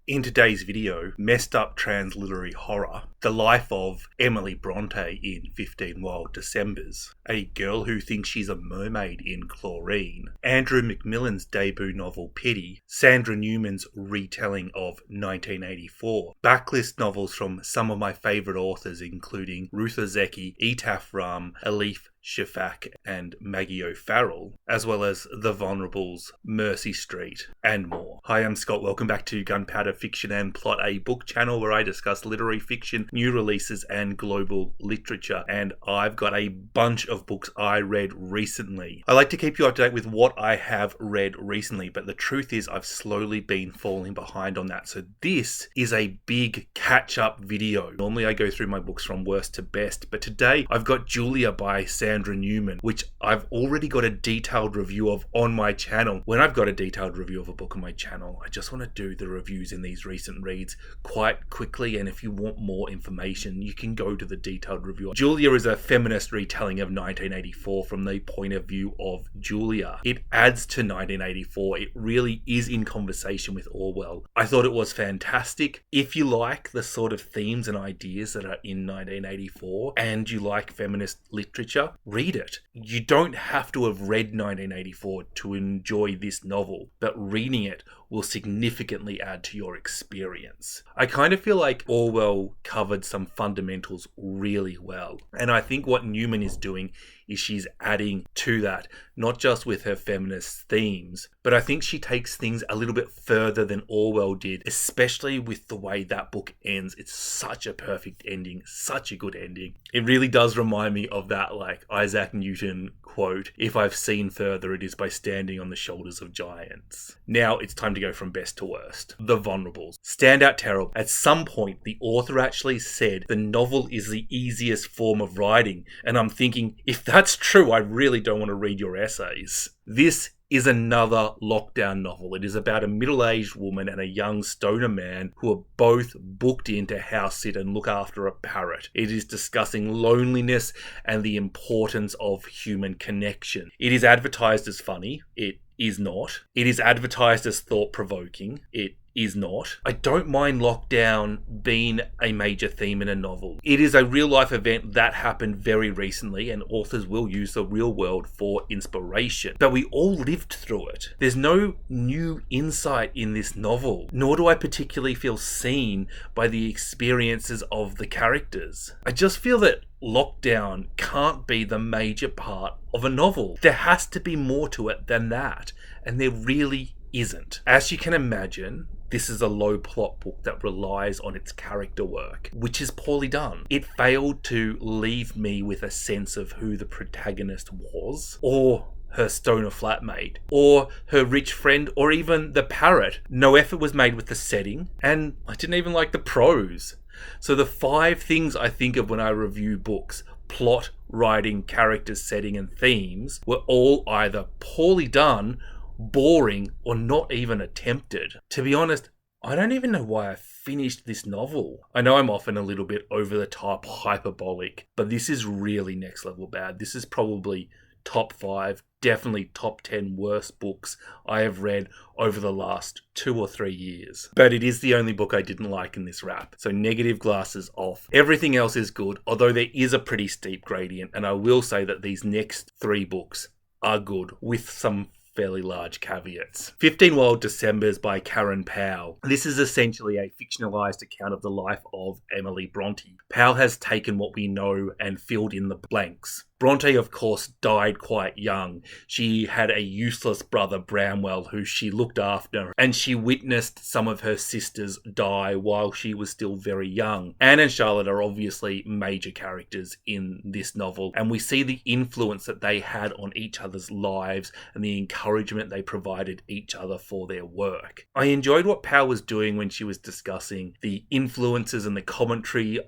In today's video, messed up transliterary horror, the life of Emily Bronte in 15 Wild Decembers, a girl who thinks she's a mermaid in Chlorine, Andrew McMillian's debut novel Pity, Sandra Newman's retelling of 1984, backlist novels from some of my favourite authors including Ruth Ozeki, Etaf Rum, Elif, Shafak and Maggie O'Farrell, as well as The Vulnerables, Mercy Street, and more. Hi, I'm Scott. Welcome back to Gunpowder Fiction and Plot, a book channel where I discuss literary fiction, new releases, and global literature. And I've got a bunch of books I read recently. I like to keep you up to date with what I have read recently, but the truth is I've slowly been falling behind on that. So this is a big catch-up video. Normally I go through my books from worst to best, but today I've got Julia by Sandra Newman, which I've already got a detailed review of on my channel. When I've got a detailed review of a book on my channel, I just want to do the reviews in these recent reads quite quickly, and if you want more information, you can go to the detailed review. Julia is a feminist retelling of 1984 from the point of view of Julia. It adds to 1984. It really is in conversation with Orwell. I thought it was fantastic. If you like the sort of themes and ideas that are in 1984 and you like feminist literature, read it. You don't have to have read 1984 to enjoy this novel, but reading it will significantly add to your experience. I kind of feel like Orwell covered some fundamentals really well, and I think what Newman is doing is she's adding to that, not just with her feminist themes, but I think she takes things a little bit further than Orwell did, especially with the way that book ends. It's such a perfect ending, such a good ending. It really does remind me of that like Isaac Newton quote, "If I've seen further, it is by standing on the shoulders of giants." Now it's time to go from best to worst. The Vulnerables. Standout terrible. At some point, the author actually said the novel is the easiest form of writing, and I'm thinking, if that's true, I really don't want to read your essays. This is another lockdown novel. It is about a middle-aged woman and a young stoner man who are both booked in to house sit and look after a parrot. It is discussing loneliness and the importance of human connection. It is advertised as funny. It is not. It is advertised as thought-provoking. It is not. I don't mind lockdown being a major theme in a novel. It is a real-life event that happened very recently, and authors will use the real world for inspiration. But we all lived through it. There's no new insight in this novel, nor do I particularly feel seen by the experiences of the characters. I just feel that lockdown can't be the major part of a novel. There has to be more to it than that, and there really isn't. As you can imagine, this is a low plot book that relies on its character work, which is poorly done. It failed to leave me with a sense of who the protagonist was, or her stoner flatmate, or her rich friend, or even the parrot. No effort was made with the setting, and I didn't even like the prose. So the 5 things I think of when I review books, plot, writing, characters, setting, and themes, were all either poorly done, boring, or not even attempted. To be honest, I don't even know why I finished this novel. I know I'm often a little bit over the top, hyperbolic, but this is really next level bad. This is probably top 5, definitely top 10 worst books I have read over the last 2 or 3 years. But it is the only book I didn't like in this wrap, so negative glasses off. Everything else is good, although there is a pretty steep gradient, and I will say that these next 3 books are good, with some fairly large caveats. 15 Wild Decembers by Karen Powell. This is essentially a fictionalized account of the life of Emily Bronte. Powell has taken what we know and filled in the blanks. Bronte, of course, died quite young. She had a useless brother, Bramwell, who she looked after, and she witnessed some of her sisters die while she was still very young. Anne and Charlotte are obviously major characters in this novel, and we see the influence that they had on each other's lives and the encouragement they provided each other for their work. I enjoyed what Powell was doing when she was discussing the influences and the commentary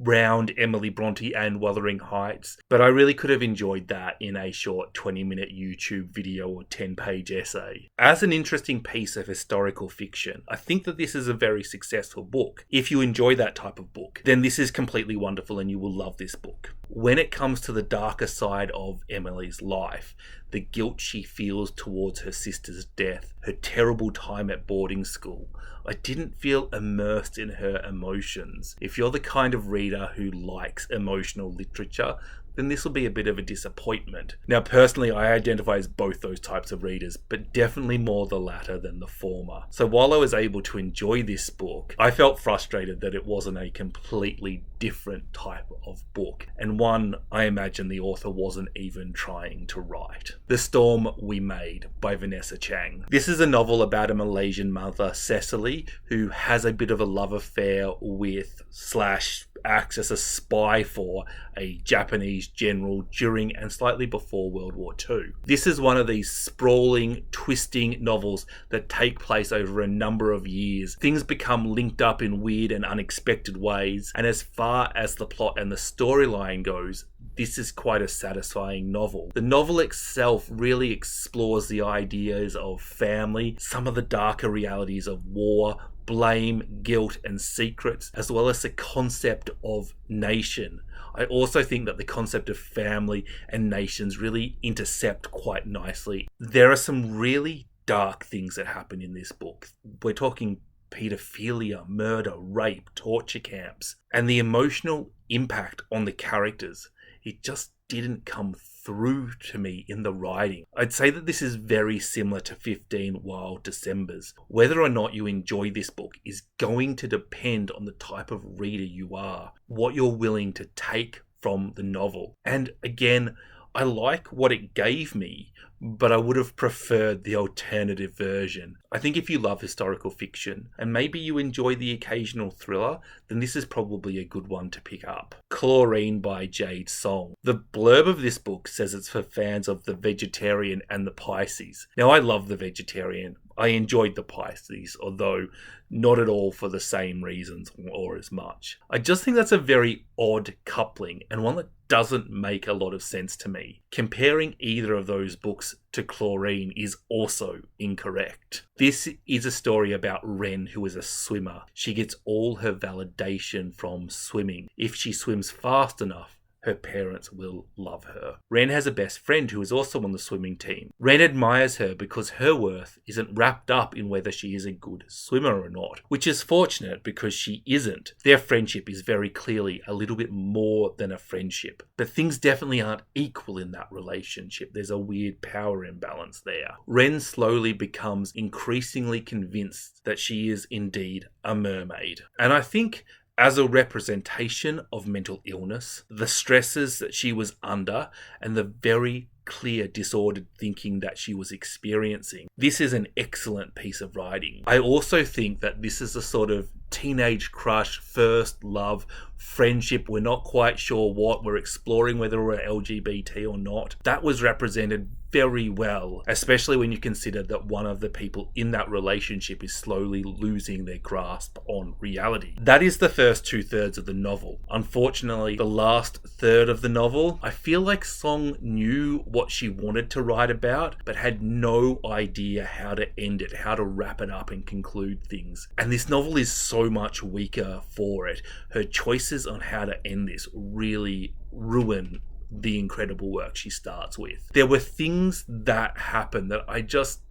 around Emily Bronte and Wuthering Heights, but I really could have enjoyed that in a short 20-minute YouTube video or 10-page essay. As an interesting piece of historical fiction, I think that this is a very successful book. If you enjoy that type of book, then this is completely wonderful and you will love this book. when it comes to the darker side of Emily's life, the guilt she feels towards her sister's death, her terrible time at boarding school, I didn't feel immersed in her emotions. If you're the kind of reader who likes emotional literature, then this will be a bit of a disappointment. Now, personally, I identify as both those types of readers, but definitely more the latter than the former. So while I was able to enjoy this book, I felt frustrated that it wasn't a completely different type of book, and one I imagine the author wasn't even trying to write. The Storm We Made by Vanessa Chang. This is a novel about a Malaysian mother, Cecily, who has a bit of a love affair with / acts as a spy for a Japanese general during and slightly before World War II. This is one of these sprawling, twisting novels that take place over a number of years. Things become linked up in weird and unexpected ways, and as far as the plot and the storyline goes, this is quite a satisfying novel. The novel itself really explores the ideas of family, some of the darker realities of war, blame, guilt, and secrets, as well as the concept of nation. I also think that the concept of family and nations really intercept quite nicely. There are some really dark things that happen in this book. We're talking pedophilia, murder, rape, torture camps, and the emotional impact on the characters. It just didn't come through to me in the writing. I'd say that this is very similar to 15 Wild Decembers. Whether or not you enjoy this book is going to depend on the type of reader you are, what you're willing to take from the novel. And again, I like what it gave me, but I would have preferred the alternative version. I think if you love historical fiction, and maybe you enjoy the occasional thriller, then this is probably a good one to pick up. Chlorine by Jade Song. The blurb of this book says it's for fans of the Vegetarian and the Pisces. Now, I love the Vegetarian. I enjoyed the Pisces, although not at all for the same reasons or as much. I just think that's a very odd coupling, and one that doesn't make a lot of sense to me. Comparing either of those books to Chlorine is also incorrect. This is a story about Wren, who is a swimmer. She gets all her validation from swimming. If she swims fast enough, her parents will love her. Wren has a best friend who is also on the swimming team. Wren admires her because her worth isn't wrapped up in whether she is a good swimmer or not, which is fortunate because she isn't. Their friendship is very clearly a little bit more than a friendship, but things definitely aren't equal in that relationship. There's a weird power imbalance there. Wren slowly becomes increasingly convinced that she is indeed a mermaid. And I think as a representation of mental illness, the stresses that she was under, and the very clear disordered thinking that she was experiencing, this is an excellent piece of writing. I also think that this is a sort of teenage crush, first love, friendship. We're not quite sure what. We're exploring whether we're LGBT or not. That was represented very well, especially when you consider that one of the people in that relationship is slowly losing their grasp on reality. That is the first 2/3 of the novel. Unfortunately, the last third of the novel, I feel like Song knew what she wanted to write about, but had no idea how to end it, how to wrap it up and conclude things. And this novel is so much weaker for it. Her choices on how to end this really ruin the incredible work she starts with. There were things that happened that I just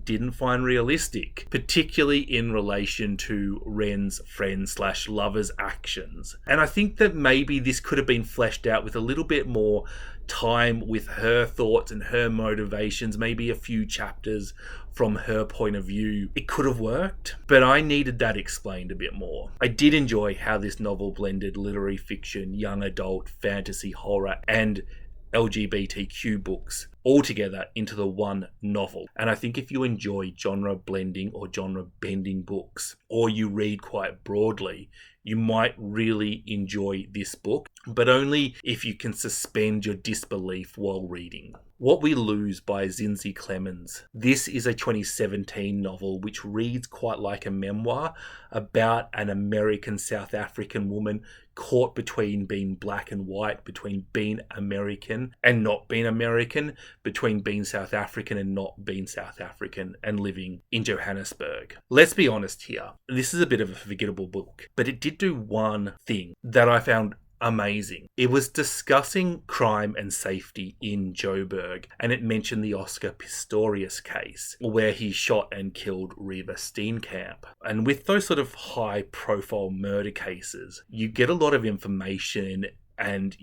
didn't find realistic, particularly in relation to Wren's friend/lover's actions. And I think that maybe this could have been fleshed out with a little bit more time with her thoughts and her motivations, maybe a few chapters from her point of view. It could have worked, but I needed that explained a bit more. I did enjoy how this novel blended literary fiction, young adult, fantasy, horror, and LGBTQ books all together into the one novel. And I think if you enjoy genre blending or genre bending books, or you read quite broadly, you might really enjoy this book, but only if you can suspend your disbelief while reading. What We Lose by Zinzi Clemmons. This is a 2017 novel which reads quite like a memoir about an American South African woman caught between being black and white, between being American and not being American, between being South African and not being South African, and living in Johannesburg. Let's be honest here, this is a bit of a forgettable book, but it did do one thing that I found amazing. It was discussing crime and safety in Joburg, and it mentioned the Oscar Pistorius case, where he shot and killed Reva Steenkamp. And with those sort of high-profile murder cases, you get a lot of information, and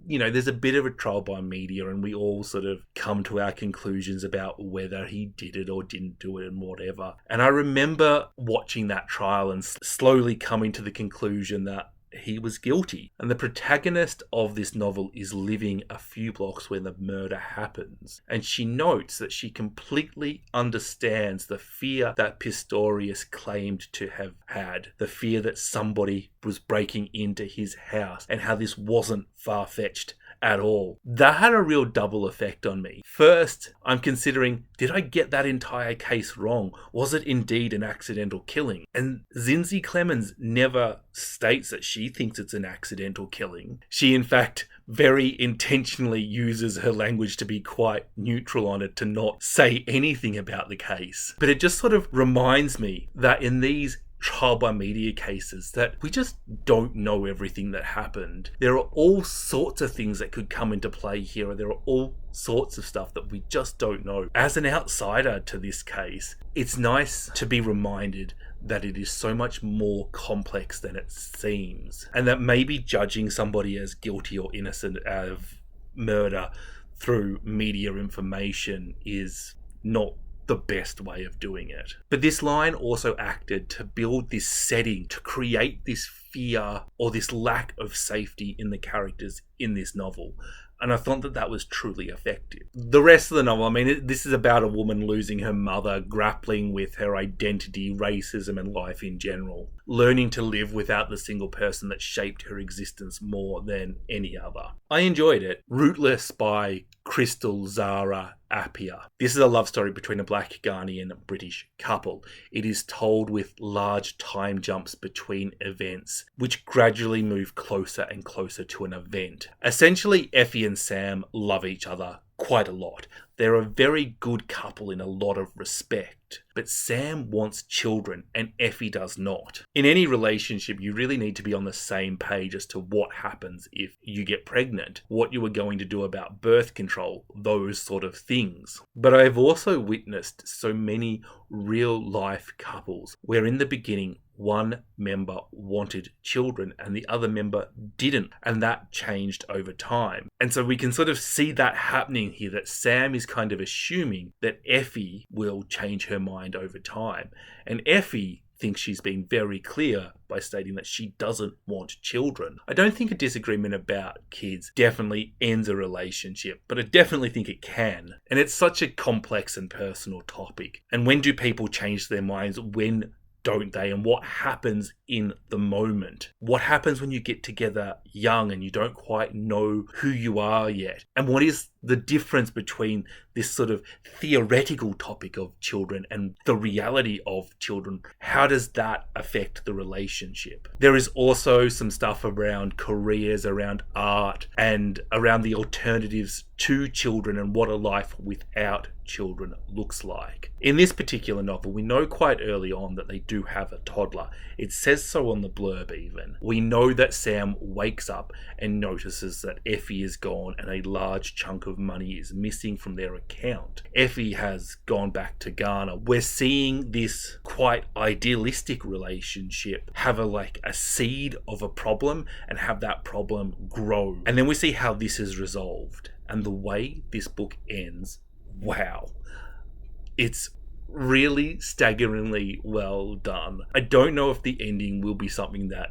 you know, there's a bit of a trial by media, and we all sort of come to our conclusions about whether he did it or didn't do it and whatever. And I remember watching that trial and slowly coming to the conclusion that he was guilty. And the protagonist of this novel is living a few blocks where the murder happens. And she notes that she completely understands the fear that Pistorius claimed to have had. The fear that somebody was breaking into his house, and how this wasn't far-fetched at all. That had a real double effect on me. First, I'm considering, did I get that entire case wrong? Was it indeed an accidental killing? And Zinzi Clemmons never states that she thinks it's an accidental killing. She, in fact, very intentionally uses her language to be quite neutral on it, to not say anything about the case. But it just sort of reminds me that in these trial by media cases, that we just don't know everything that happened. There are all sorts of things that could come into play here. There are all sorts of stuff that we just don't know. As an outsider to this case, it's nice to be reminded that it is so much more complex than it seems, and that maybe judging somebody as guilty or innocent of murder through media information is not the best way of doing it. But this line also acted to build this setting, to create this fear or this lack of safety in the characters in this novel. And I thought that that was truly effective. The rest of the novel, I mean, this is about a woman losing her mother, grappling with her identity, racism, and life in general, learning to live without the single person that shaped her existence more than any other. I enjoyed it. Rootless by Krystle, Zara, Appiah. This is a love story between a black Ghanaian British couple. It is told with large time jumps between events, which gradually move closer and closer to an event. Essentially, Effie and Sam love each other quite a lot. They're a very good couple in a lot of respect, but Sam wants children and Effie does not. In any relationship, you really need to be on the same page as to what happens if you get pregnant, what you are going to do about birth control, those sort of things. But I've also witnessed so many real life couples where in the beginning, one member wanted children and the other member didn't, and that changed over time. And so we can sort of see that happening here, that Sam is kind of assuming that Effie will change her mind over time, and Effie thinks she's been very clear by stating that she doesn't want children. I don't think a disagreement about kids definitely ends a relationship, but I definitely think it can. And it's such a complex and personal topic. And when do people change their minds? When don't they? And what happens in the moment? What happens when you get together young and you don't quite know who you are yet? And what is the difference between this sort of theoretical topic of children and the reality of children? How does that affect the relationship? There is also some stuff around careers, around art, and around the alternatives to children and what a life without children looks like. In this particular novel, we know quite early on that they do have a toddler. It says so on the blurb even. We know that Sam wakes up and notices that Effie is gone and a large chunk of money is missing from their account. Effie has gone back to Ghana. We're seeing this quite idealistic relationship have a seed of a problem and have that problem grow. And then we see how this is resolved. And the way this book ends, wow. It's really staggeringly well done. I don't know if the ending will be something that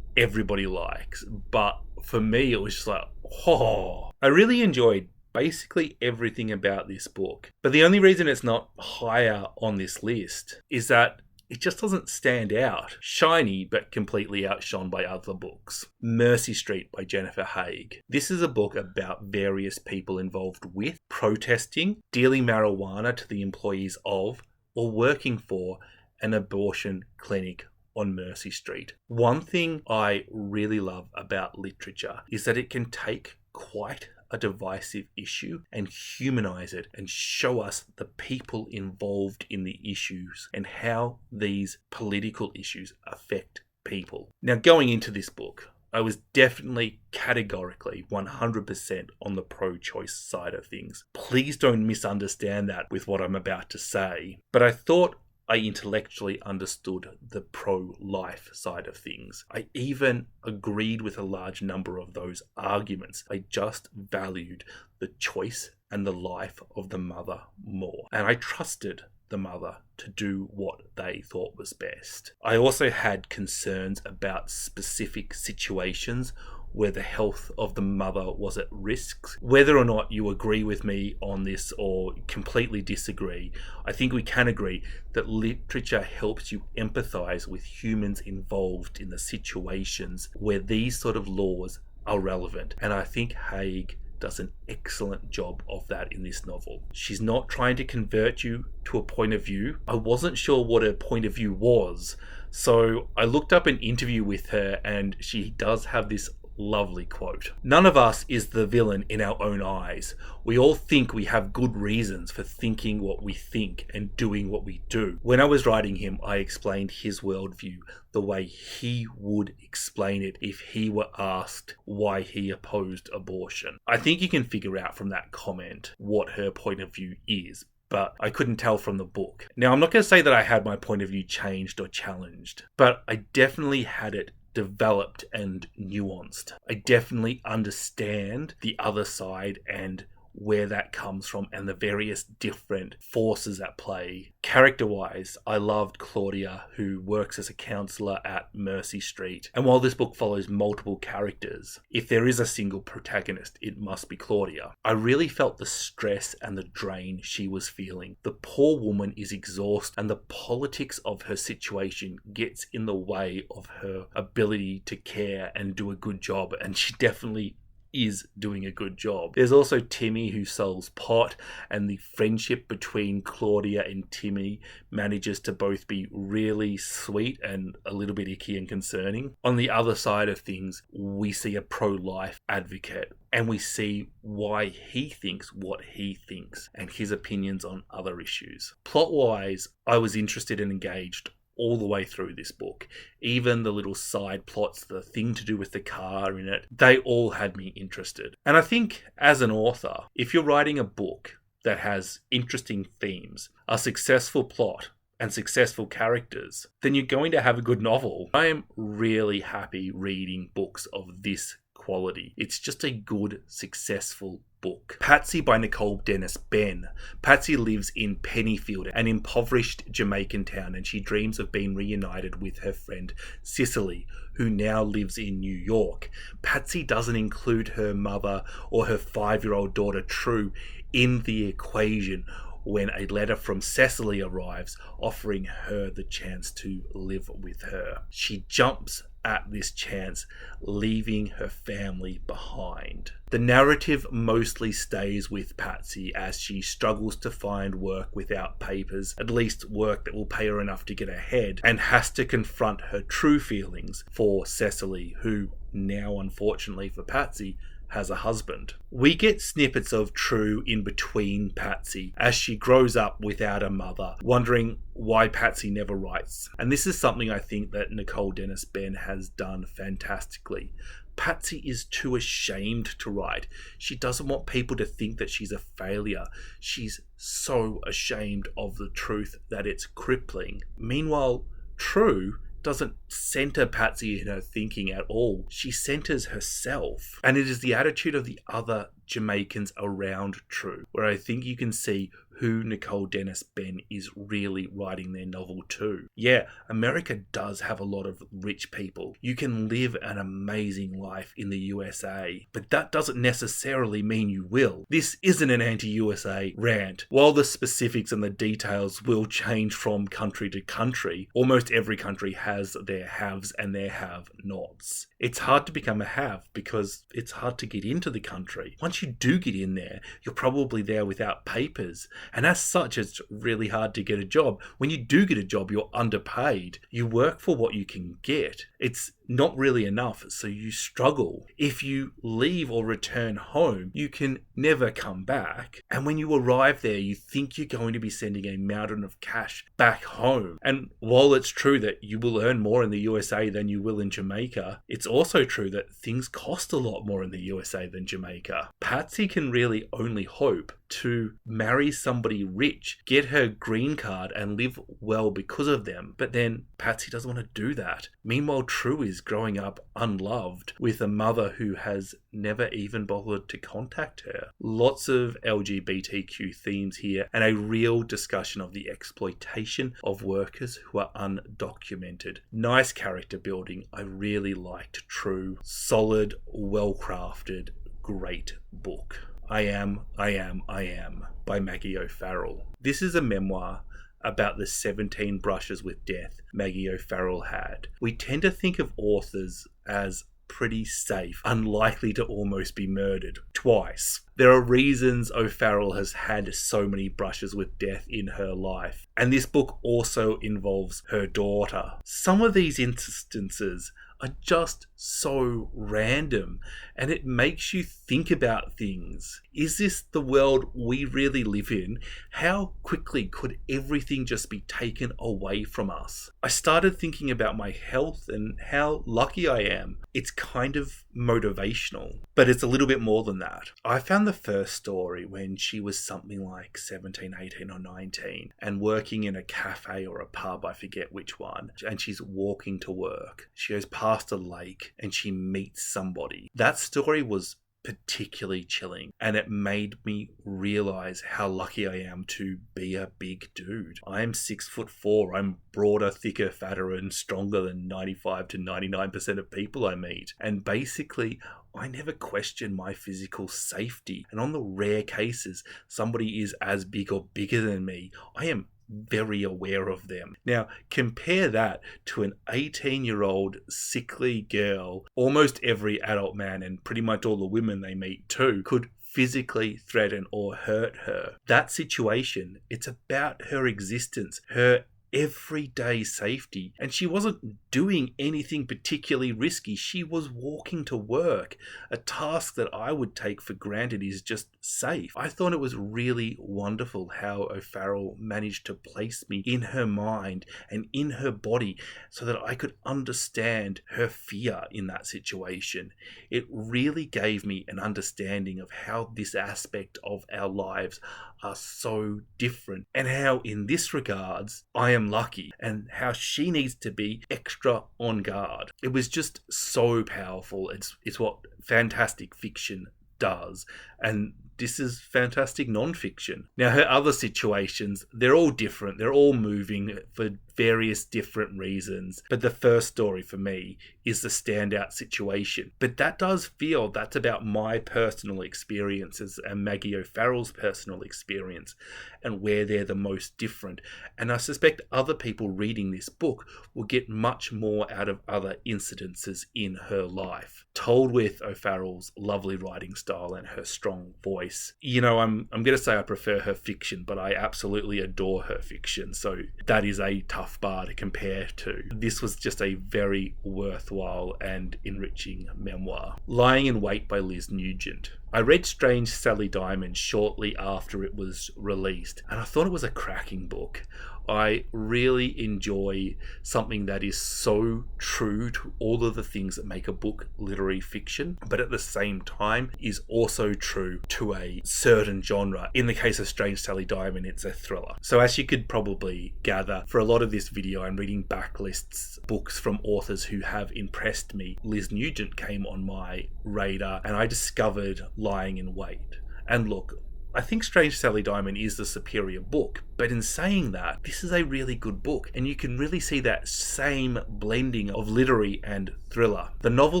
everybody likes, but for me it was just like, oh. I really enjoyed basically everything about this book. But the only reason it's not higher on this list is that it just doesn't stand out. Shiny, but completely outshone by other books. Mercy Street by Jennifer Haige. This is a book about various people involved with protesting, dealing marijuana to the employees of, or working for an abortion clinic on Mercy Street. One thing I really love about literature is that it can take quite a divisive issue and humanize it and show us the people involved in the issues and how these political issues affect people. Now, going into this book, I was definitely categorically 100% on the pro-choice side of things. Please don't misunderstand that with what I'm about to say. But I thought I intellectually understood the pro-life side of things. I even agreed with a large number of those arguments. I just valued the choice and the life of the mother more. And I trusted the mother to do what they thought was best. I also had concerns about specific situations where the health of the mother was at risk. Whether or not you agree with me on this or completely disagree, I think we can agree that literature helps you empathize with humans involved in the situations where these sort of laws are relevant. And I think Haige does an excellent job of that in this novel. She's not trying to convert you to a point of view. I wasn't sure what her point of view was, so I looked up an interview with her, and she does have this lovely quote. "None of us is the villain in our own eyes. We all think we have good reasons for thinking what we think and doing what we do. When I was writing him, I explained his worldview the way he would explain it if he were asked why he opposed abortion." I think you can figure out from that comment what her point of view is, but I couldn't tell from the book. Now, I'm not going to say that I had my point of view changed or challenged, but I definitely had it developed and nuanced. I definitely understand the other side and where that comes from and the various different forces at play. Character-wise, I loved Claudia, who works as a counsellor at Mercy Street. And while this book follows multiple characters, if there is a single protagonist, it must be Claudia. I really felt the stress and the drain she was feeling. The poor woman is exhausted, and the politics of her situation gets in the way of her ability to care and do a good job, and she definitely is doing a good job. There's also Timmy, who sells pot, and the friendship between Claudia and Timmy manages to both be really sweet and a little bit icky and concerning. On the other side of things, we see a pro-life advocate, and we see why he thinks what he thinks and his opinions on other issues. Plot-wise, I was interested and engaged all the way through this book. Even the little side plots, the thing to do with the car in it, they all had me interested. And I think as an author, if you're writing a book that has interesting themes, a successful plot, and successful characters, then you're going to have a good novel. I am really happy reading books of this quality. It's just a good, successful book. Patsy by Nicole Dennis-Benn. Patsy lives in Pennyfield, an impoverished Jamaican town, and she dreams of being reunited with her friend Cicely, who now lives in New York. Patsy doesn't include her mother or her 5-year-old daughter True in the equation when a letter from Cecily arrives offering her the chance to live with her. She jumps at this chance, leaving her family behind. The narrative mostly stays with Patsy as she struggles to find work without papers, at least work that will pay her enough to get ahead, and has to confront her true feelings for Cecily, who now, unfortunately for Patsy, has a husband. We get snippets of True in between Patsy as she grows up without a mother, wondering why Patsy never writes. And this is something I think that Nicole Dennis-Benn has done fantastically. Patsy is too ashamed to write. She doesn't want people to think that she's a failure. She's so ashamed of the truth that it's crippling. Meanwhile, True doesn't center Patsy in her thinking at all. She centers herself. And it is the attitude of the other Jamaicans around True where I think you can see who Nicole Dennis-Benn is really writing their novel to. Yeah, America does have a lot of rich people. You can live an amazing life in the USA, but that doesn't necessarily mean you will. This isn't an anti-USA rant. While the specifics and the details will change from country to country, almost every country has their haves and their have-nots. It's hard to become a have because it's hard to get into the country. Once you do get in there, you're probably there without papers. And as such, it's really hard to get a job. When you do get a job, you're underpaid. You work for what you can get. It's not really enough, so you struggle. If you leave or return home, you can never come back. And when you arrive there, you think you're going to be sending a mountain of cash back home. And while it's true that you will earn more in the USA than you will in Jamaica, it's also true that things cost a lot more in the USA than Jamaica. Patsy can really only hope to marry somebody rich, get her green card and live well because of them. But then Patsy doesn't want to do that. Meanwhile, True is growing up unloved with a mother who has never even bothered to contact her. Lots of LGBTQ themes here and a real discussion of the exploitation of workers who are undocumented. Nice character building. I really liked True. Solid, well-crafted, great book. I Am by Maggie O'Farrell. This is a memoir about the 17 brushes with death Maggie O'Farrell had. We tend to think of authors as pretty safe, unlikely to almost be murdered twice. There are reasons O'Farrell has had so many brushes with death in her life, and this book also involves her daughter. Some of these instances are just so random, and it makes you think about things. Is this the world we really live in? How quickly could everything just be taken away from us? I started thinking about my health and how lucky I am. It's kind of motivational, but it's a little bit more than that. I found the first story when she was something like 17, 18 or 19 and working in a cafe or a pub, I forget which one, and she's walking to work. She goes past a lake and she meets somebody. That story was particularly chilling, and it made me realize how lucky I am to be a big dude. I'm 6'4". I'm broader, thicker, fatter, and stronger than 95 to 99% of people I meet. And basically, I never question my physical safety. And on the rare cases somebody is as big or bigger than me, I am very aware of them. Now, compare that to an 18-year-old sickly girl. Almost every adult man, and pretty much all the women they meet too, could physically threaten or hurt her. That situation, it's about her existence, her everyday safety, and she wasn't doing anything particularly risky. She was walking to work. A task that I would take for granted is just safe. I thought it was really wonderful how O'Farrell managed to place me in her mind and in her body so that I could understand her fear in that situation. It really gave me an understanding of how this aspect of our lives are so different, and how in this regards I am lucky, and how she needs to be extra on guard. It was just so powerful. It's what fantastic fiction does, and this is fantastic non-fiction. Now, her other situations, they're all different. They're all moving for various different reasons. But the first story for me is the standout situation. But that does feel that's about my personal experiences and Maggie O'Farrell's personal experience and where they're the most different. And I suspect other people reading this book will get much more out of other incidences in her life, told with O'Farrell's lovely writing style and her strong voice. You know, I'm going to say I prefer her fiction, but I absolutely adore her fiction. So that is a tough bar to compare to. This was just a very worthwhile and enriching memoir. Lying in Wait by Liz Nugent. I read Strange Sally Diamond shortly after it was released, and I thought it was a cracking book. I really enjoy something that is so true to all of the things that make a book literary fiction, but at the same time is also true to a certain genre. In the case of Strange Sally Diamond, it's a thriller. So as you could probably gather, for a lot of this video, I'm reading backlists, books from authors who have impressed me. Liz Nugent came on my radar, and I discovered Lying in Wait. And look, I think Strange Sally Diamond is the superior book, but in saying that, this is a really good book, and you can really see that same blending of literary and thriller. The novel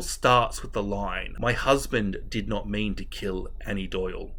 starts with the line, "My husband did not mean to kill Annie Doyle,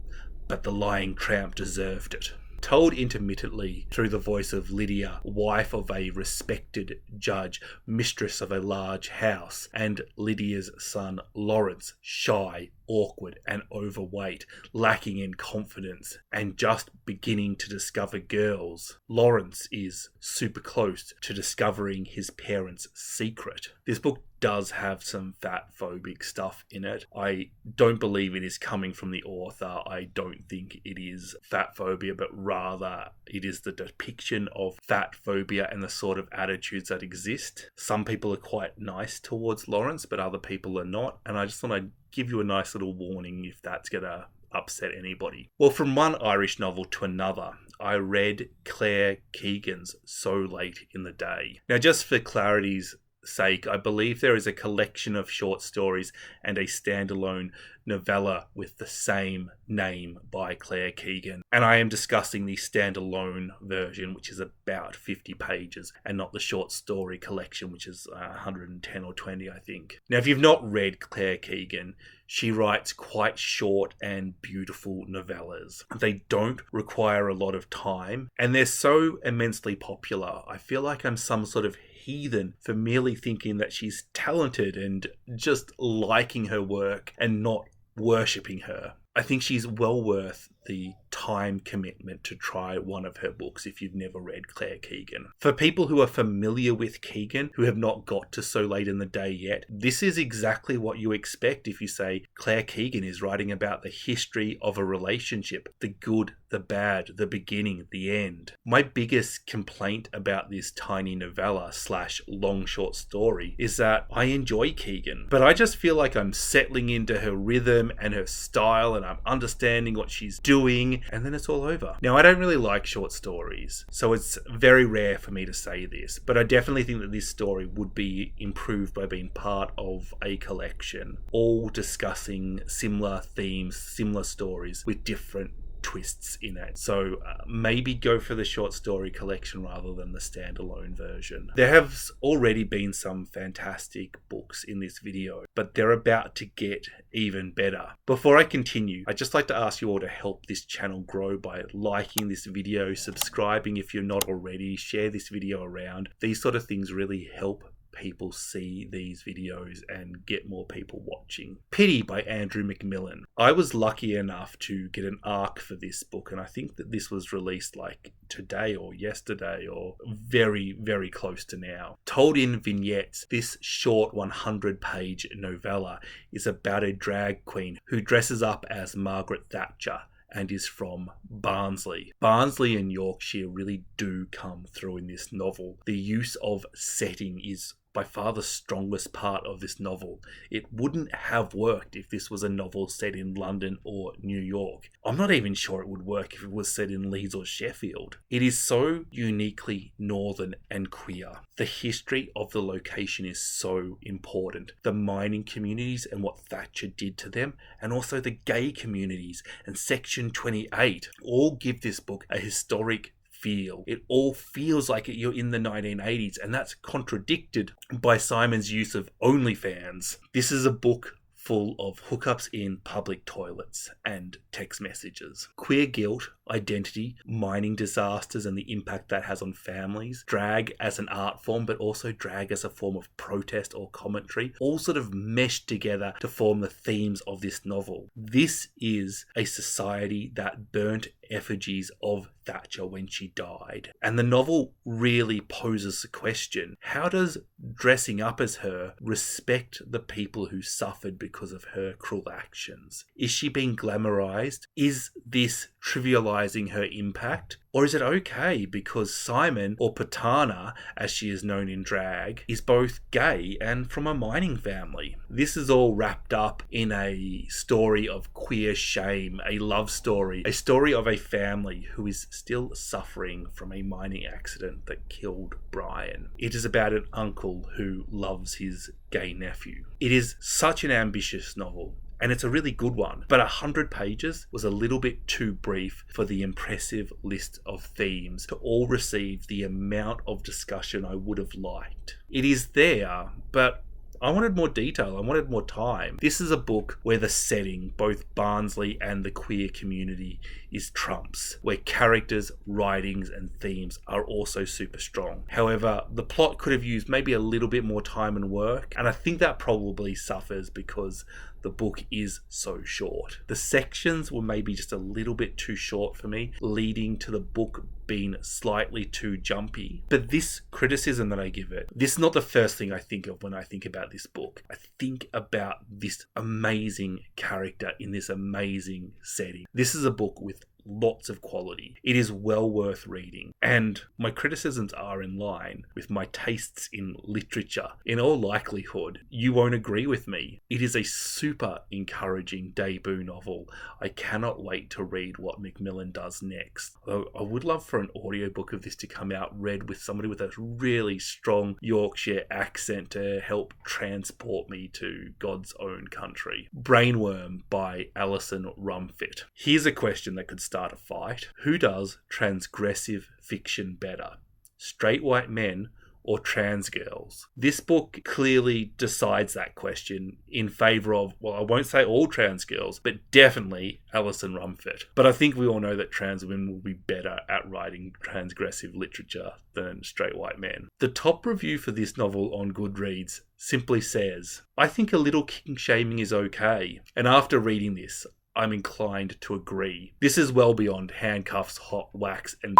but the lying tramp deserved it." Told intermittently through the voice of Lydia, wife of a respected judge, mistress of a large house, and Lydia's son Lawrence, shy, awkward, and overweight, lacking in confidence, and just beginning to discover girls. Lawrence is super close to discovering his parents' secret. This book does have some fat phobic stuff in it. I don't believe it is coming from the author. I don't think it is fat phobia, but rather it is the depiction of fat phobia and the sort of attitudes that exist. Some people are quite nice towards Lawrence, but other people are not. And I just thought I'd give you a nice little warning if that's going to upset anybody. Well, from one Irish novel to another, I read Claire Keegan's So Late in the Day. Now, just for clarity's sake, I believe there is a collection of short stories and a standalone novella with the same name by Claire Keegan. And I am discussing the standalone version, which is about 50 pages, and not the short story collection, which is 110 or 20, I think. Now, if you've not read Claire Keegan, she writes quite short and beautiful novellas. They don't require a lot of time, and they're so immensely popular. I feel like I'm some sort of heathen for merely thinking that she's talented and just liking her work and not worshipping her. I think she's well worth the time commitment to try one of her books if you've never read Claire Keegan. For people who are familiar with Keegan, who have not got to So Late in the Day yet, this is exactly what you expect if you say Claire Keegan is writing about the history of a relationship, the good, the bad, the beginning, the end. My biggest complaint about this tiny novella / long short story is that I enjoy Keegan, but I just feel like I'm settling into her rhythm and her style, and I'm understanding what she's doing, and then it's all over. Now, I don't really like short stories, so it's very rare for me to say this, but I definitely think that this story would be improved by being part of a collection, all discussing similar themes, similar stories with different twists in it. So maybe go for the short story collection rather than the standalone version. There have already been some fantastic books in this video, but they're about to get even better. Before I continue, I'd just like to ask you all to help this channel grow by liking this video, subscribing if you're not already, share this video around. These sort of things really help people see these videos and get more people watching. Pity by Andrew McMillian. I was lucky enough to get an ARC for this book, and I think that this was released like today or yesterday or very, very close to now. Told in vignettes, this short 100-page novella is about a drag queen who dresses up as Margaret Thatcher and is from Barnsley. Barnsley and Yorkshire really do come through in this novel. The use of setting is by far the strongest part of this novel. It wouldn't have worked if this was a novel set in London or New York. I'm not even sure it would work if it was set in Leeds or Sheffield. It is so uniquely northern and queer. The history of the location is so important. The mining communities and what Thatcher did to them, and also the gay communities and Section 28 all give this book a historic feel. It all feels like you're in the 1980s, and that's contradicted by Simon's use of OnlyFans. This is a book full of hookups in public toilets and text messages. Queer guilt, identity, mining disasters and the impact that has on families, drag as an art form, but also drag as a form of protest or commentary, all sort of meshed together to form the themes of this novel. This is a society that burnt effigies of Thatcher when she died. And the novel really poses the question, how does dressing up as her respect the people who suffered because of her cruel actions? Is she being glamorized? Is this trivializing her impact? Or is it okay because Simon, or Patana as she is known in drag, is both gay and from a mining family? This is all wrapped up in a story of queer shame, a love story, a story of a family who is still suffering from a mining accident that killed Brian. It is about an uncle who loves his gay nephew. It is such an ambitious novel, and it's a really good one, but 100 pages was a little bit too brief for the impressive list of themes to all receive the amount of discussion I would have liked. It is there, but I wanted more detail, I wanted more time. This is a book where the setting, both Barnsley and the queer community, is trumps, where characters, writings and themes are also super strong. However, the plot could have used maybe a little bit more time and work, and I think that probably suffers because the book is so short. The sections were maybe just a little bit too short for me, leading to the book been slightly too jumpy. But this criticism that I give it, this is not the first thing I think of when I think about this book. I think about this amazing character in this amazing setting. This is a book with lots of quality. It is well worth reading, and my criticisms are in line with my tastes in literature. In all likelihood, you won't agree with me. It is a super encouraging debut novel. I cannot wait to read what McMillian does next. Although I would love for an audiobook of this to come out read with somebody with a really strong Yorkshire accent to help transport me to God's own country. Brainwryms by Alison Rumfitt. Here's a question that could start a fight. Who does transgressive fiction better? Straight white men or trans girls? This book clearly decides that question in favour of, well, I won't say all trans girls, but definitely Alison Rumfitt. But I think we all know that trans women will be better at writing transgressive literature than straight white men. The top review for this novel on Goodreads simply says, I think a little king shaming is okay. And after reading this, I'm inclined to agree. This is well beyond handcuffs, hot wax, and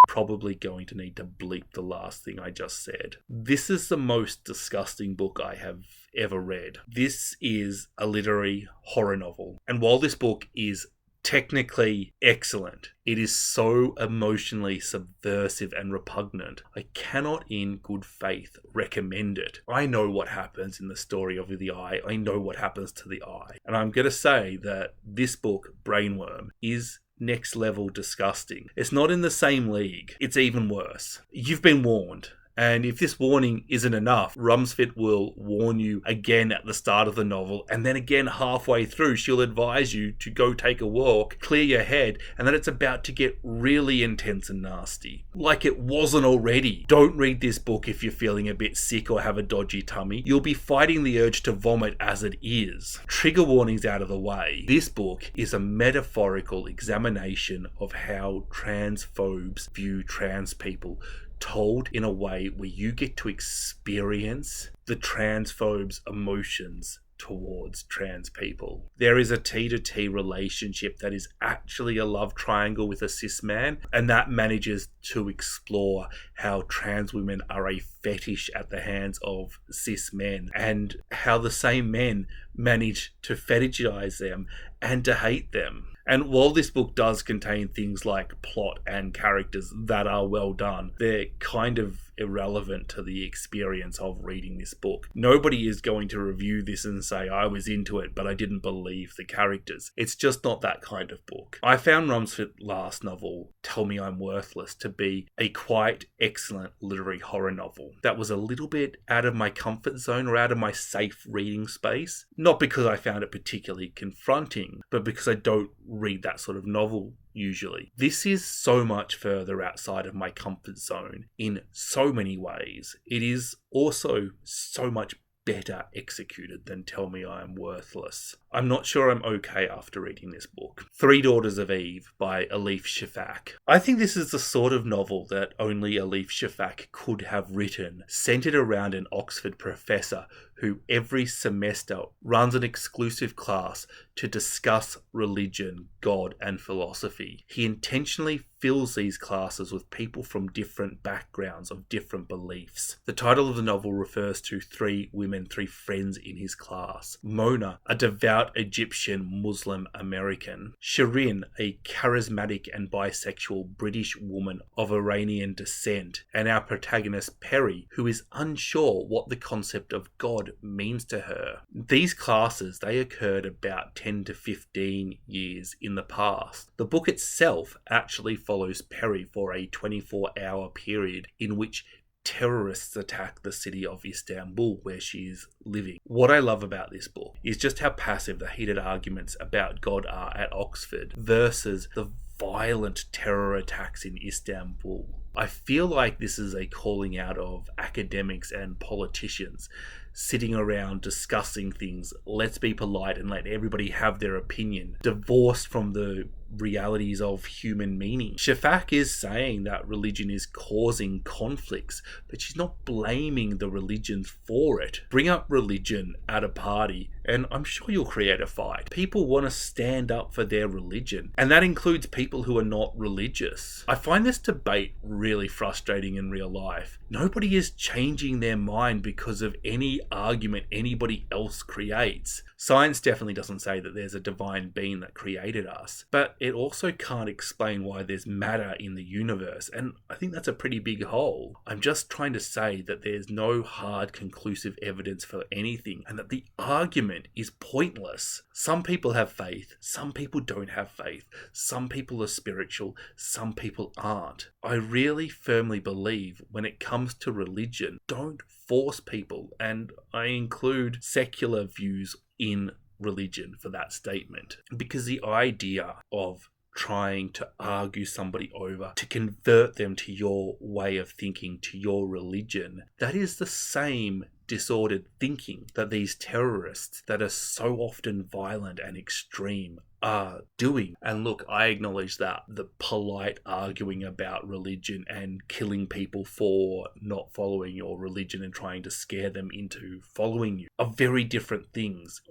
probably going to need to bleep the last thing I just said. This is the most disgusting book I have ever read. This is a literary horror novel. And while this book is technically excellent, it is so emotionally subversive and repugnant, I cannot in good faith recommend it. I know what happens in the story of the Eye. I know what happens to the Eye. And I'm going to say that this book, Brainwryms, is next level disgusting. It's not in the same league. It's even worse. You've been warned. And if this warning isn't enough, Rumfitt will warn you again at the start of the novel, and then again halfway through she'll advise you to go take a walk, clear your head, and that it's about to get really intense and nasty. Like it wasn't already. Don't read this book if you're feeling a bit sick or have a dodgy tummy. You'll be fighting the urge to vomit as it is. Trigger warnings out of the way. This book is a metaphorical examination of how transphobes view trans people, told in a way where you get to experience the transphobes' emotions towards trans people. There is a T-to-T relationship that is actually a love triangle with a cis man, and that manages to explore how trans women are a fetish at the hands of cis men, and how the same men manage to fetishize them and to hate them. And while this book does contain things like plot and characters that are well done, they're kind of irrelevant to the experience of reading this book. Nobody is going to review this and say, I was into it, but I didn't believe the characters. It's just not that kind of book. I found Rumfitt's last novel, Tell Me I'm Worthless, to be a quite excellent literary horror novel that was a little bit out of my comfort zone or out of my safe reading space. Not because I found it particularly confronting, but because I don't read that sort of novel usually. This is so much further outside of my comfort zone in so many ways. It is also so much better executed than Tell Me I Am Worthless. I'm not sure I'm okay after reading this book. Three Daughters of Eve by Elif Shafak. I think this is the sort of novel that only Elif Shafak could have written, centered around an Oxford professor who every semester runs an exclusive class to discuss religion, God, and philosophy. He intentionally fills these classes with people from different backgrounds of different beliefs. The title of the novel refers to three women, three friends in his class. Mona, a devout Egyptian Muslim American. Shirin, a charismatic and bisexual British woman of Iranian descent. And our protagonist Perry, who is unsure what the concept of God means to her. These classes, they occurred about 10 to 15 years in the past. The book itself actually follows Perry for a 24-hour period in which terrorists attack the city of Istanbul where she is living. What I love about this book is just how passive the heated arguments about God are at Oxford versus the violent terror attacks in Istanbul. I feel like this is a calling out of academics and politicians sitting around discussing things. Let's be polite and let everybody have their opinion, divorced from the realities of human meaning. Shafak is saying that religion is causing conflicts, but she's not blaming the religions for it. Bring up religion at a party and I'm sure you'll create a fight. People want to stand up for their religion, and that includes people who are not religious. I find this debate really frustrating in real life. Nobody is changing their mind because of any argument anybody else creates. Science definitely doesn't say that there's a divine being that created us, but it also can't explain why there's matter in the universe, and I think that's a pretty big hole. I'm just trying to say that there's no hard conclusive evidence for anything, and that the argument is pointless. Some people have faith, some people don't have faith, some people are spiritual, some people aren't. I really firmly believe when it comes to religion, don't force people, and I include secular views in religion for that statement, because the idea of trying to argue somebody over, to convert them to your way of thinking, to your religion, that is the same disordered thinking that these terrorists that are so often violent and extreme are doing. And look, I acknowledge that the polite arguing about religion and killing people for not following your religion and trying to scare them into following you are very different things.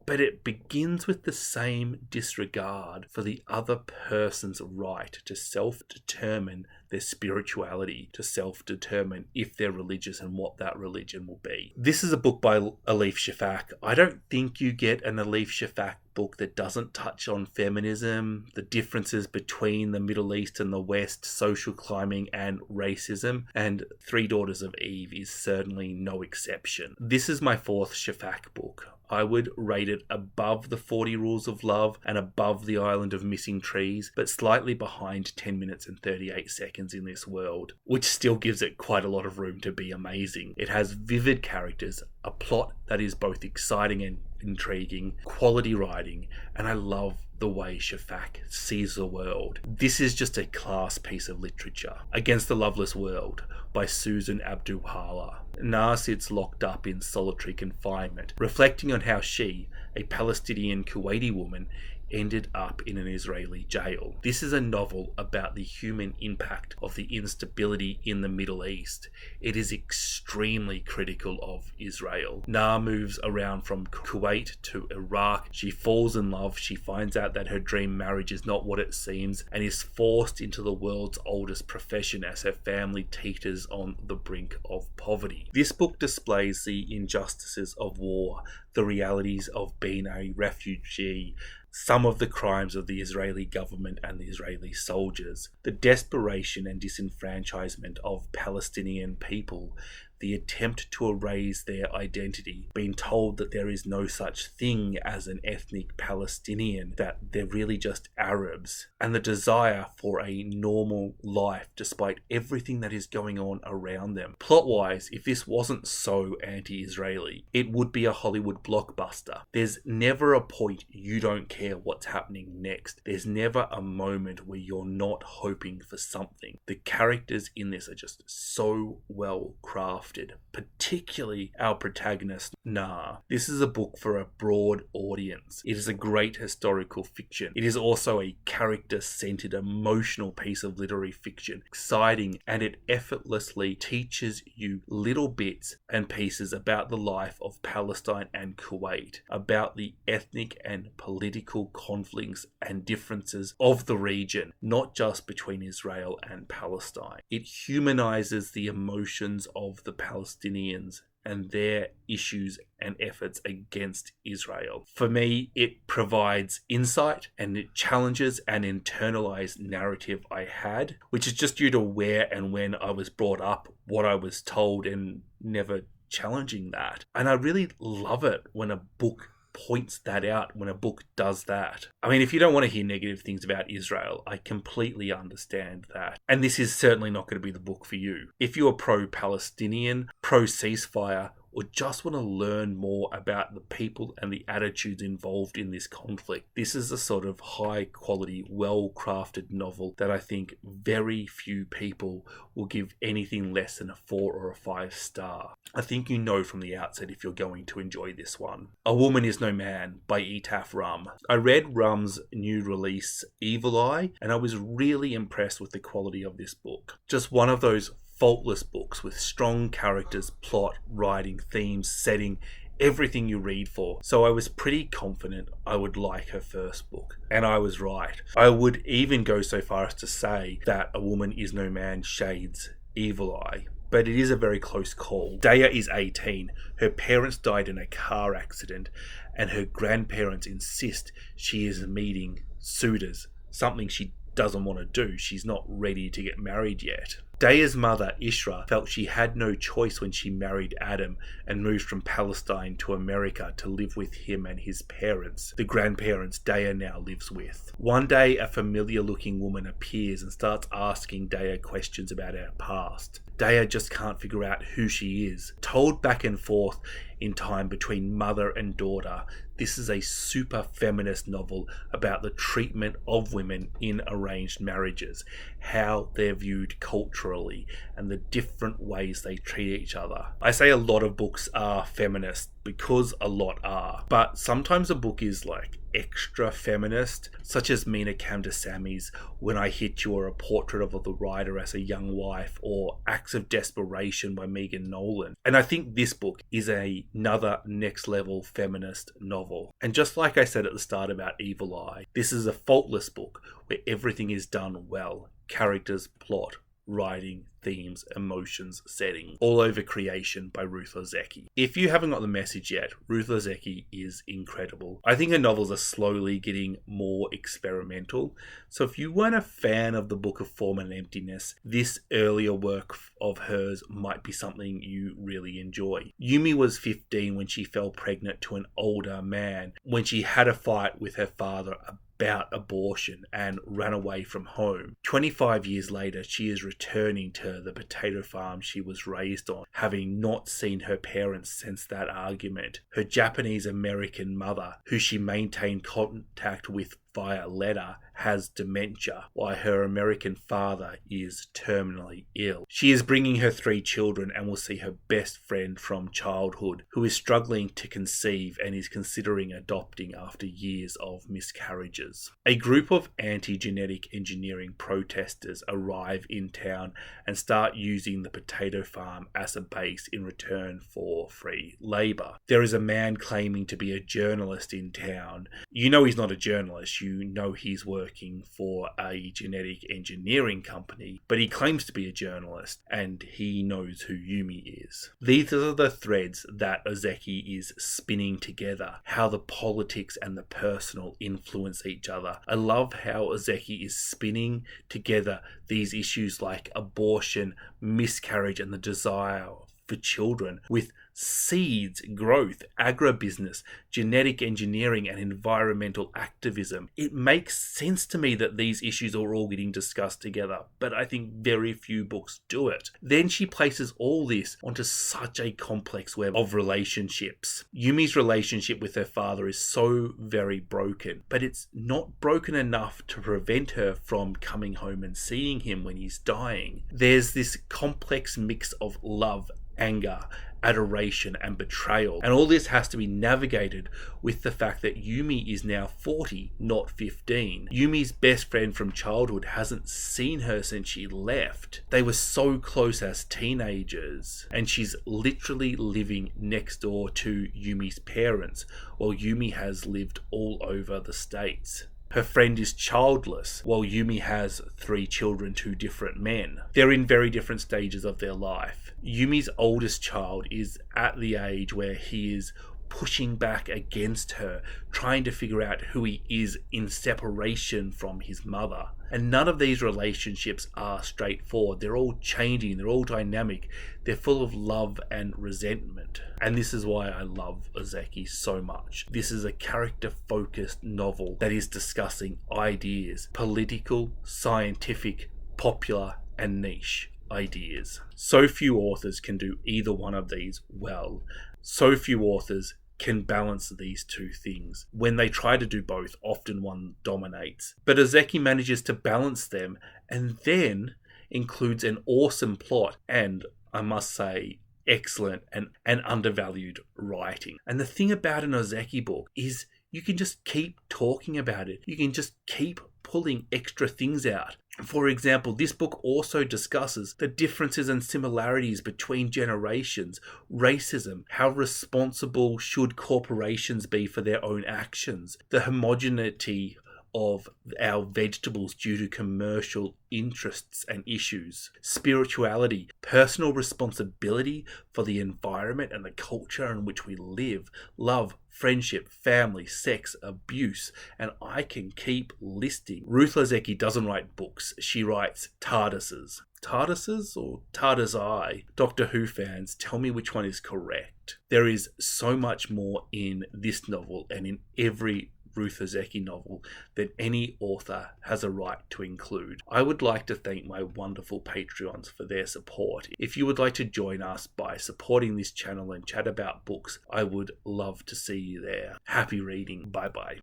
But it begins with the same disregard for the other person's right to self-determine their spirituality, to self-determine if they're religious and what that religion will be. This is a book by Elif Shafak. I don't think you get an Elif Shafak book that doesn't touch on feminism, the differences between the Middle East and the West, social climbing and racism, and Three Daughters of Eve is certainly no exception. This is my fourth Shafak book. I would rate it above the 40 Rules of Love and above The Island of Missing Trees, but slightly behind 10 minutes and 38 seconds in This World, which still gives it quite a lot of room to be amazing. It has vivid characters, a plot that is both exciting and intriguing, quality writing, and I love the way Shafak sees the world. This is just a class piece of literature. Against the Loveless World by Susan Abulhawa. Nah sits locked up in solitary confinement, reflecting on how she, a Palestinian Kuwaiti woman, ended up in an Israeli jail. This is a novel about the human impact of the instability in the Middle East. It is extremely critical of Israel. Nah moves around from Kuwait to Iraq. She falls in love. She finds out that her dream marriage is not what it seems and is forced into the world's oldest profession as her family teeters on the brink of poverty. This book displays the injustices of war, the realities of being a refugee, some of the crimes of the Israeli government and the Israeli soldiers, the desperation and disenfranchisement of Palestinian people, the attempt to erase their identity, being told that there is no such thing as an ethnic Palestinian, that they're really just Arabs, and the desire for a normal life despite everything that is going on around them. Plot-wise, if this wasn't so anti-Israeli, it would be a Hollywood blockbuster. There's never a point you don't care what's happening next. There's never a moment where you're not hoping for something. The characters in this are just so well crafted. Particularly our protagonist, Nah. This is a book for a broad audience. It is a great historical fiction. It is also a character-centered, emotional piece of literary fiction. Exciting, and it effortlessly teaches you little bits and pieces about the life of Palestine and Kuwait, about the ethnic and political conflicts and differences of the region, not just between Israel and Palestine. It humanizes the emotions of the Palestinians and their issues and efforts against Israel. For me, it provides insight and it challenges an internalized narrative I had, which is just due to where and when I was brought up, what I was told, and never challenging that. And I really love it when a book points that out, when a book does that. I mean, if you don't want to hear negative things about Israel, I completely understand that. And this is certainly not going to be the book for you. If you're pro-Palestinian, pro-ceasefire, or just want to learn more about the people and the attitudes involved in this conflict, this is a sort of high quality, well-crafted novel that I think very few people will give anything less than a 4 or a 5 star. I think you know from the outset if you're going to enjoy this one. A Woman Is No Man by Etaf Rum. I read Rum's new release Evil Eye, and I was really impressed with the quality of this book. Just one of those faultless books with strong characters, plot, writing, themes, setting, everything you read for. So I was pretty confident I would like her first book. And I was right. I would even go so far as to say that A Woman Is No Man shades Evil Eye. But it is a very close call. Daya is 18. Her parents died in a car accident, and her grandparents insist she is meeting suitors, something she doesn't want to do. She's not ready to get married yet. Daya's mother, Ishra, felt she had no choice when she married Adam and moved from Palestine to America to live with him and his parents, the grandparents Daya now lives with. One day, a familiar-looking woman appears and starts asking Daya questions about her past. Daya just can't figure out who she is. Told back and forth in time between mother and daughter, this is a super feminist novel about the treatment of women in arranged marriages, how they're viewed culturally, and the different ways they treat each other. I say a lot of books are feminist because a lot are, but sometimes a book is like extra feminist, such as Mina Kamdasami's When I Hit You, or A Portrait of the Writer as a Young Wife, or Acts of Desperation by Megan Nolan. And I think this book is another next level feminist novel. And just like I said at the start about Evil Eye, this is a faultless book where everything is done well. Characters, plot, writing, themes, emotions, setting, all over creation by Ruth Ozeki. If you haven't got the message yet, Ruth Ozeki is incredible. I think her novels are slowly getting more experimental, so if you weren't a fan of the Book of Form and Emptiness, this earlier work of hers might be something you really enjoy. Yumi was 15 when she fell pregnant to an older man, when she had a fight with her father about abortion and ran away from home. 25 years later, she is returning to the potato farm she was raised on, having not seen her parents since that argument. Her Japanese-American mother, who she maintained contact with via letter, has dementia, while her American father is terminally ill. She is bringing her 3 children and will see her best friend from childhood, who is struggling to conceive and is considering adopting after years of miscarriages. A group of anti-genetic engineering protesters arrive in town and start using the potato farm as a base in return for free labour. There is a man claiming to be a journalist in town. You know he's not a journalist, you know he's working for a genetic engineering company, but he claims to be a journalist and he knows who Yumi is. These are the threads that Ozeki is spinning together, how the politics and the personal influence each other. I love how Ozeki is spinning together these issues like abortion, miscarriage, and the desire for children with seeds, growth, agribusiness, genetic engineering, and environmental activism. It makes sense to me that these issues are all getting discussed together, but I think very few books do it. Then she places all this onto such a complex web of relationships. Yumi's relationship with her father is so very broken, but it's not broken enough to prevent her from coming home and seeing him when he's dying. There's this complex mix of love, anger, adoration, and betrayal. And all this has to be navigated with the fact that Yumi is now 40, not 15. Yumi's best friend from childhood hasn't seen her since she left. They were so close as teenagers, and she's literally living next door to Yumi's parents, while Yumi has lived all over the States. Her friend is childless, while Yumi has 3 children to different men. They're in very different stages of their life. Yumi's oldest child is at the age where he is pushing back against her, trying to figure out who he is in separation from his mother. And none of these relationships are straightforward. They're all changing, they're all dynamic, they're full of love and resentment. And this is why I love Ozeki so much. This is a character-focused novel that is discussing ideas, political, scientific, popular, and niche. ideas. So few authors can do either one of these well. So few authors can balance these two things. When they try to do both, often one dominates. But Ozeki manages to balance them and then includes an awesome plot and, I must say, excellent and undervalued writing. And the thing about an Ozeki book is you can just keep talking about it. You can just keep pulling extra things out. For example, this book also discusses the differences and similarities between generations, racism, how responsible should corporations be for their own actions, the homogeneity of our vegetables due to commercial interests and issues, spirituality, personal responsibility for the environment and the culture in which we live, love, friendship, family, sex, abuse, and I can keep listing. Ruth Ozeki doesn't write books, she writes TARDISes. TARDISes or TARDIS? Doctor Who fans, tell me which one is correct. There is so much more in this novel and in every Ruth Ozeki novel that any author has a right to include. I would like to thank my wonderful Patreons for their support. If you would like to join us by supporting this channel and chat about books, I would love to see you there. Happy reading. Bye bye.